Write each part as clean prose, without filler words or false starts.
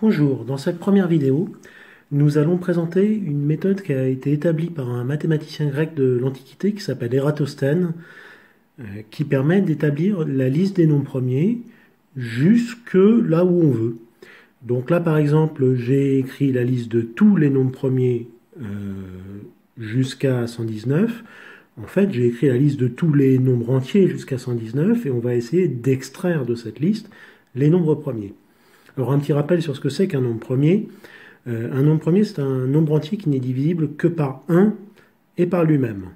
Bonjour, dans cette première vidéo, nous allons présenter une méthode qui a été établie par un mathématicien grec de l'Antiquité qui s'appelle Ératosthène, qui permet d'établir la liste des nombres premiers jusque là où on veut. Donc là, par exemple, j'ai écrit la liste de tous les nombres premiers jusqu'à 119. En fait, j'ai écrit la liste de tous les nombres entiers jusqu'à 119 et on va essayer d'extraire de cette liste les nombres premiers. Alors un petit rappel sur ce que c'est qu'un nombre premier. Un nombre premier, c'est un nombre entier qui n'est divisible que par 1 et par lui-même.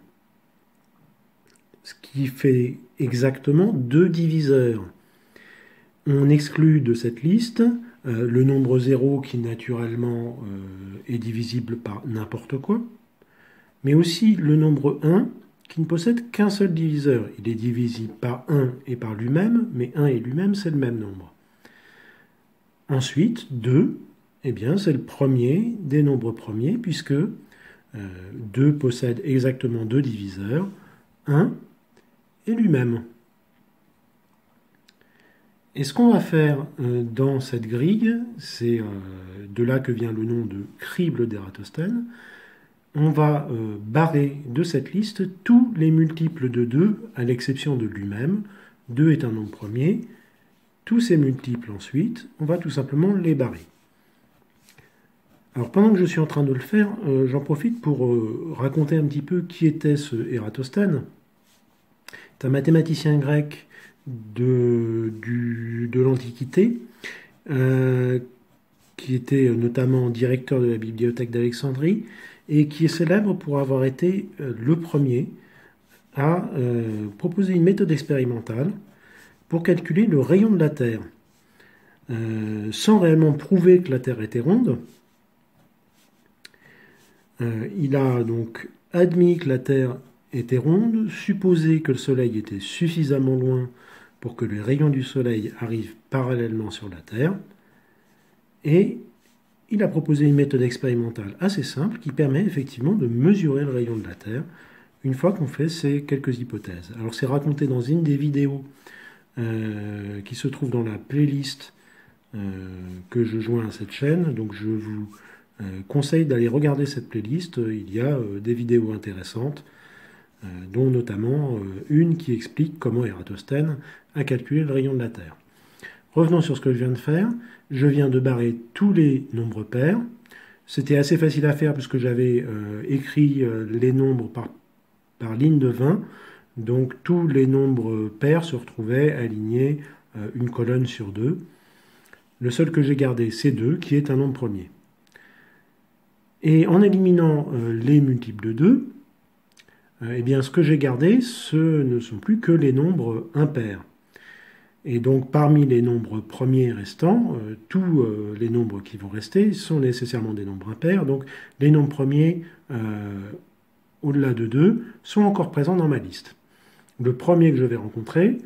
Ce qui fait exactement deux diviseurs. On exclut de cette liste le nombre 0 qui naturellement est divisible par n'importe quoi, mais aussi le nombre 1 qui ne possède qu'un seul diviseur. Il est divisible par 1 et par lui-même, mais 1 et lui-même, c'est le même nombre. Ensuite, 2, eh bien, c'est le premier des nombres premiers, puisque 2 possède exactement deux diviseurs, 1 et lui-même. Et ce qu'on va faire dans cette grille, c'est de là que vient le nom de crible d'Ératosthène. On va barrer de cette liste tous les multiples de 2, à l'exception de lui-même. 2 est un nombre premier. Tous ces multiples ensuite, on va tout simplement les barrer. Alors pendant que je suis en train de le faire, j'en profite pour raconter un petit peu qui était ce Ératosthène. C'est un mathématicien grec de l'Antiquité, qui était notamment directeur de la bibliothèque d'Alexandrie, et qui est célèbre pour avoir été le premier à proposer une méthode expérimentale pour calculer le rayon de la Terre, sans réellement prouver que la Terre était ronde. Il a donc admis que la Terre était ronde, supposé que le Soleil était suffisamment loin pour que les rayons du Soleil arrivent parallèlement sur la Terre, et il a proposé une méthode expérimentale assez simple qui permet effectivement de mesurer le rayon de la Terre une fois qu'on fait ces quelques hypothèses. Alors c'est raconté dans une des vidéos qui se trouve dans la playlist que je joins à cette chaîne, donc je vous conseille d'aller regarder cette playlist. Il y a des vidéos intéressantes, dont notamment une qui explique comment Ératosthène a calculé le rayon de la Terre. Revenons sur ce que je viens de faire. Je viens de barrer tous les nombres pairs. C'était assez facile à faire puisque j'avais écrit les nombres par ligne de 20. Donc tous les nombres pairs se retrouvaient alignés une colonne sur deux. Le seul que j'ai gardé, c'est 2, qui est un nombre premier. Et en éliminant les multiples de 2, eh bien, ce que j'ai gardé, ce ne sont plus que les nombres impairs. Et donc, parmi les nombres premiers restants, tous les nombres qui vont rester sont nécessairement des nombres impairs. Donc, les nombres premiers, au-delà de 2, sont encore présents dans ma liste. Le premier que je vais rencontrer,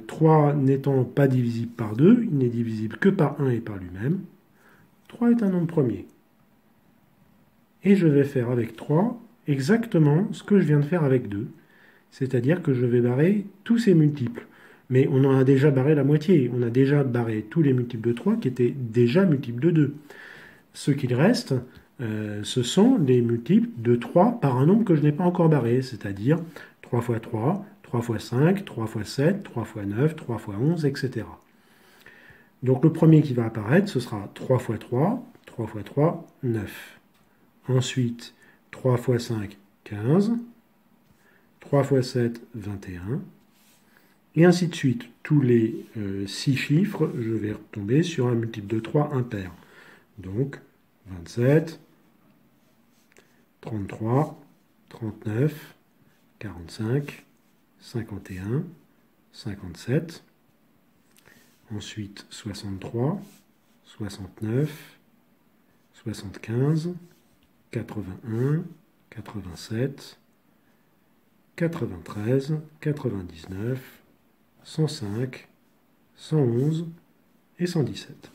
3 n'étant pas divisible par 2, il n'est divisible que par 1 et par lui-même. 3 est un nombre premier. Et je vais faire avec 3 exactement ce que je viens de faire avec 2. C'est-à-dire que je vais barrer tous ces multiples. Mais on en a déjà barré la moitié. On a déjà barré tous les multiples de 3 qui étaient déjà multiples de 2. Ce qu'il reste, ce sont les multiples de 3 par un nombre que je n'ai pas encore barré, c'est-à-dire 3 fois 3, 3 fois 5, 3 fois 7, 3 fois 9, 3 fois 11, etc. Donc le premier qui va apparaître, ce sera 3 fois 3, 3 fois 3, 9. Ensuite, 3 fois 5, 15. 3 fois 7, 21. Et ainsi de suite. Tous les 6 chiffres, je vais retomber sur un multiple de 3 impair. Donc, 27, 33, 39, 45, 51, 57. Ensuite, 63, 69, 75, 81, 87, 93, 99, 105, 111 et 117.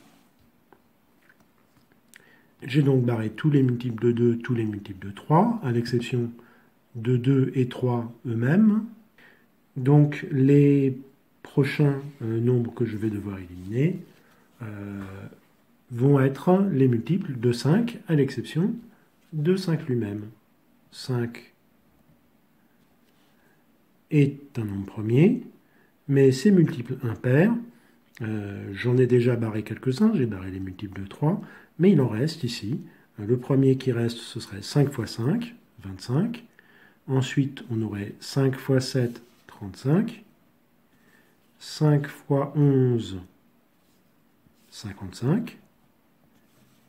J'ai donc barré tous les multiples de 2, tous les multiples de 3, à l'exception de 2 et 3 eux-mêmes. Donc les prochains nombres que je vais devoir éliminer vont être les multiples de 5, à l'exception de 5 lui-même. 5 est un nombre premier, mais ses multiples impairs, j'en ai déjà barré quelques-uns, j'ai barré les multiples de 3, mais il en reste ici. Le premier qui reste, ce serait 5 fois 5, 25. Ensuite, on aurait 5 fois 7, 35. 5 fois 11, 55.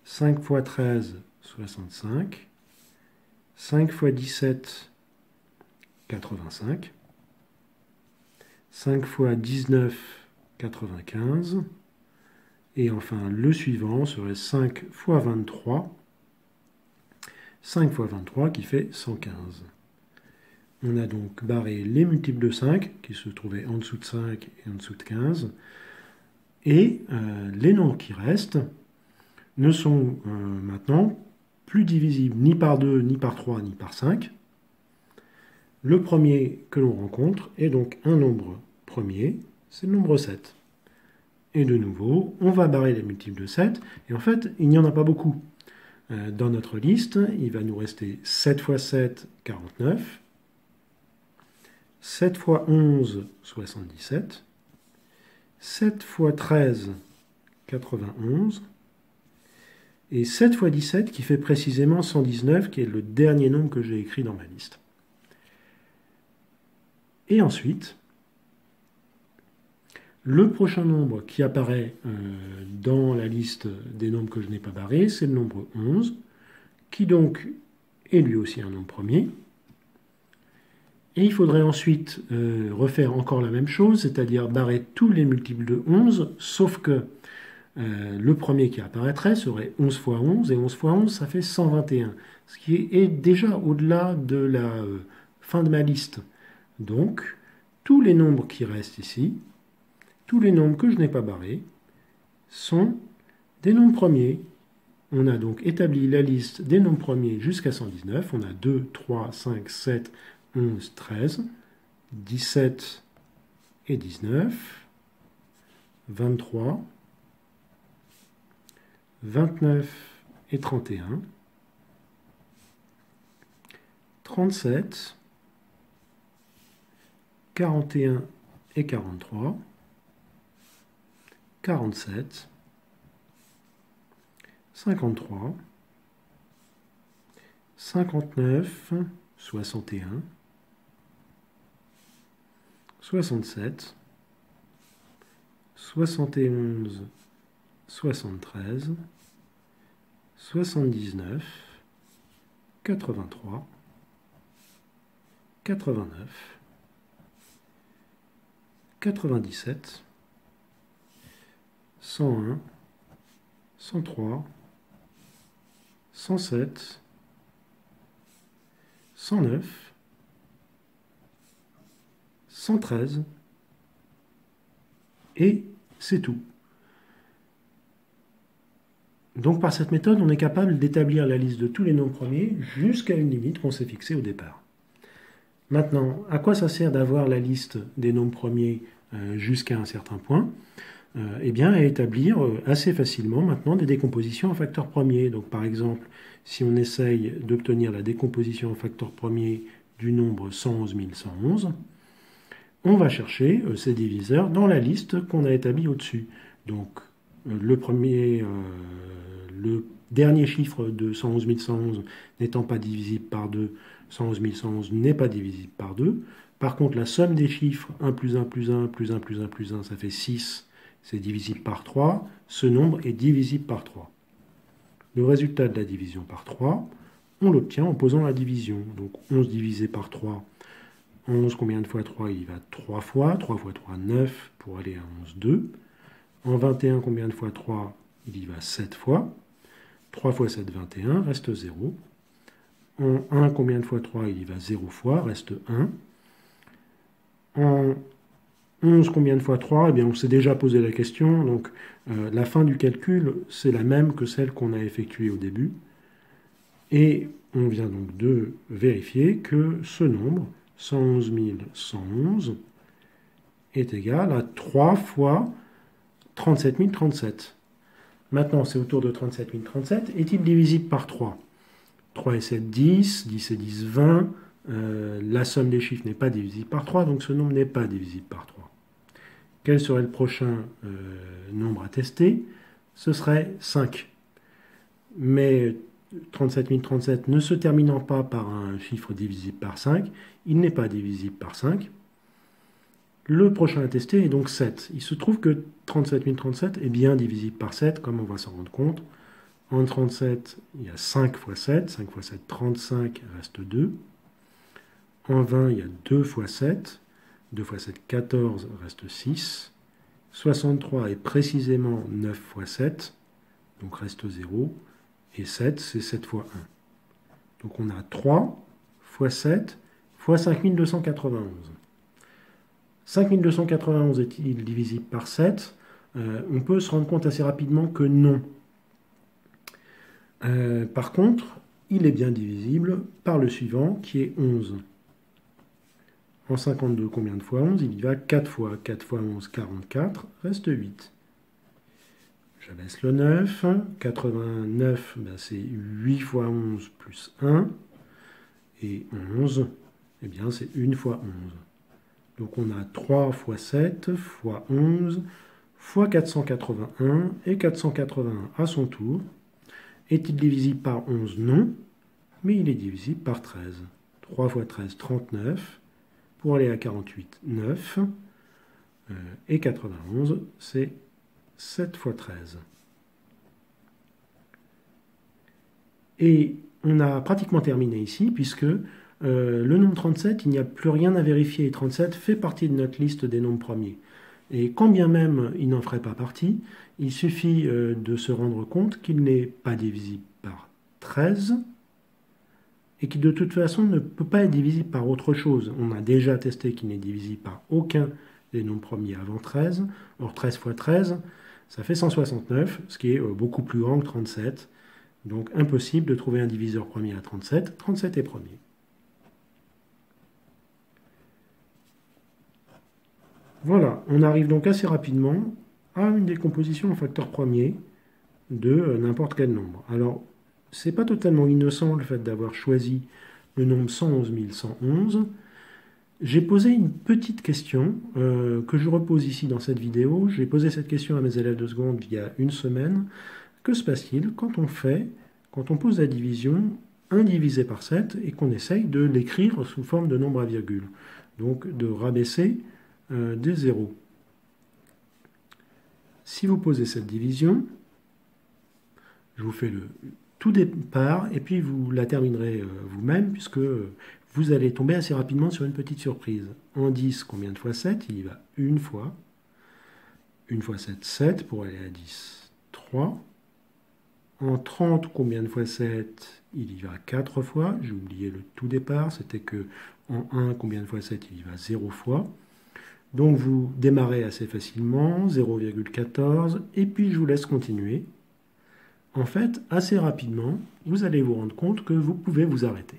5 fois 13, 65. 5 fois 17, 85. 5 fois 19, 95. Et enfin, le suivant serait 5 fois 23. 5 fois 23 qui fait 115. On a donc barré les multiples de 5 qui se trouvaient en dessous de 5 et en dessous de 15. Et les nombres qui restent ne sont maintenant plus divisibles ni par 2, ni par 3, ni par 5. Le premier que l'on rencontre est donc un nombre premier, c'est le nombre 7. Et de nouveau, on va barrer les multiples de 7, et en fait, il n'y en a pas beaucoup. Dans notre liste, il va nous rester 7 fois 7, 49, 7 fois 11, 77, 7 fois 13, 91, et 7 fois 17 qui fait précisément 119, qui est le dernier nombre que j'ai écrit dans ma liste. Et ensuite, le prochain nombre qui apparaît dans la liste des nombres que je n'ai pas barrés, c'est le nombre 11, qui donc est lui aussi un nombre premier. Et il faudrait ensuite refaire encore la même chose, c'est-à-dire barrer tous les multiples de 11, sauf que le premier qui apparaîtrait serait 11 fois 11, et 11 fois 11, ça fait 121, ce qui est déjà au-delà de la fin de ma liste. Donc, tous les nombres qui restent ici, tous les nombres que je n'ai pas barrés, sont des nombres premiers. On a donc établi la liste des nombres premiers jusqu'à 119. On a 2, 3, 5, 7, 11, 13, 17 et 19, 23, 29 et 31, 37, 41 et 43, 47, 53, 59, 61, 67, 71, 73, 79, 83, 89, 97, 101, 103, 107, 109, 113, et c'est tout. Donc par cette méthode, on est capable d'établir la liste de tous les nombres premiers jusqu'à une limite qu'on s'est fixée au départ. Maintenant, à quoi ça sert d'avoir la liste des nombres premiers jusqu'à un certain point? Eh bien, à établir assez facilement maintenant des décompositions en facteurs premiers. Donc par exemple, si on essaye d'obtenir la décomposition en facteurs premiers du nombre 111 111, on va chercher ces diviseurs dans la liste qu'on a établie au-dessus. Donc le dernier chiffre de 111 111 n'étant pas divisible par 2, 111 111 n'est pas divisible par 2. Par contre, la somme des chiffres 1 plus 1 plus 1 plus 1 plus 1 plus 1, ça fait 6, c'est divisible par 3. Ce nombre est divisible par 3. Le résultat de la division par 3, on l'obtient en posant la division. Donc 11 divisé par 3, 11 combien de fois 3? Il y va 3 fois. 3 fois 3, 9 pour aller à 11, 2. En 21, combien de fois 3? Il y va 7 fois. 3 fois 7, 21, reste 0. En 1, combien de fois 3? Il y va 0 fois, reste 1. En 11, combien de fois 3? Eh bien, on s'est déjà posé la question. Donc, la fin du calcul, c'est la même que celle qu'on a effectuée au début. Et on vient donc de vérifier que ce nombre, 111 111, est égal à 3 fois 37 037. Maintenant, c'est au tour de 37 037. Est-il divisible par 3? 3 et 7, 10. 10 et 10, 20. La somme des chiffres n'est pas divisible par 3, donc ce nombre n'est pas divisible par 3. Quel serait le prochain nombre à tester? Ce serait 5. Mais 37 037 ne se terminant pas par un chiffre divisible par 5, il n'est pas divisible par 5. Le prochain à tester est donc 7. Il se trouve que 37 037 est bien divisible par 7, comme on va s'en rendre compte. En 37, il y a 5 fois 7. 5 fois 7, 35, reste 2. En 20, il y a 2 fois 7. 2 fois 7, 14, reste 6. 63 est précisément 9 fois 7, donc reste 0. Et 7, c'est 7 fois 1. Donc on a 3 fois 7 fois 5291. 5291 est-il divisible par 7? On peut se rendre compte assez rapidement que non. Par contre, il est bien divisible par le suivant, qui est 11. En 52, combien de fois 11? Il y va 4 fois. 4 fois 11, 44, reste 8. J'abaisse le 9. 89, ben c'est 8 fois 11 plus 1. Et 11, eh bien c'est 1 fois 11. Donc on a 3 fois 7 fois 11 fois 481. Et 481 à son tour. Est-il divisible par 11? Non. Mais il est divisible par 13. 3 fois 13, 39. Pour aller à 48, 9. Et 91, c'est 7 fois 13. Et on a pratiquement terminé ici, puisque le nombre 37, il n'y a plus rien à vérifier. 37 fait partie de notre liste des nombres premiers. Et quand bien même il n'en ferait pas partie, il suffit de se rendre compte qu'il n'est pas divisible par 13, et qui de toute façon ne peut pas être divisible par autre chose. On a déjà testé qu'il n'est divisible par aucun des nombres premiers avant 13. Or 13 fois 13, ça fait 169, ce qui est beaucoup plus grand que 37. Donc impossible de trouver un diviseur premier à 37. 37 est premier. Voilà, on arrive donc assez rapidement à une décomposition en facteur premier de n'importe quel nombre. Alors, c'est pas totalement innocent le fait d'avoir choisi le nombre 111 111. J'ai posé une petite question que je repose ici dans cette vidéo. J'ai posé cette question à mes élèves de seconde il y a une semaine. Que se passe-t-il quand on pose la division 1 divisé par 7 et qu'on essaye de l'écrire sous forme de nombre à virgule? Donc de rabaisser des zéros. Si vous posez cette division, je vous fais le tout départ et puis vous la terminerez vous-même puisque vous allez tomber assez rapidement sur une petite surprise. En 10, combien de fois 7? Il y va une fois. 1 fois 7, 7. Pour aller à 10, 3. En 30, combien de fois 7? Il y va 4 fois. J'ai oublié le tout départ. C'était que en 1, combien de fois 7? Il y va 0 fois. Donc vous démarrez assez facilement. 0,14. Et puis je vous laisse continuer. En fait, assez rapidement, vous allez vous rendre compte que vous pouvez vous arrêter.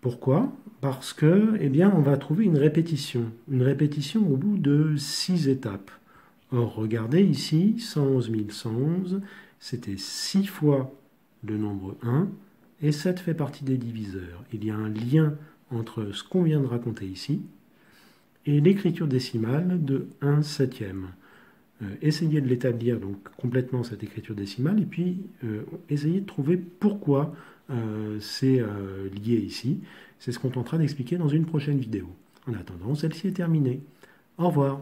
Pourquoi? Parce que, eh bien, on va trouver une répétition au bout de 6 étapes. Or, regardez ici, 111 111, c'était 6 fois le nombre 1, et 7 fait partie des diviseurs. Il y a un lien entre ce qu'on vient de raconter ici et l'écriture décimale de 1 septième. Essayez de l'établir donc complètement cette écriture décimale et puis essayez de trouver pourquoi c'est lié ici. C'est ce qu'on tentera d'expliquer dans une prochaine vidéo. En attendant, celle-ci est terminée. Au revoir.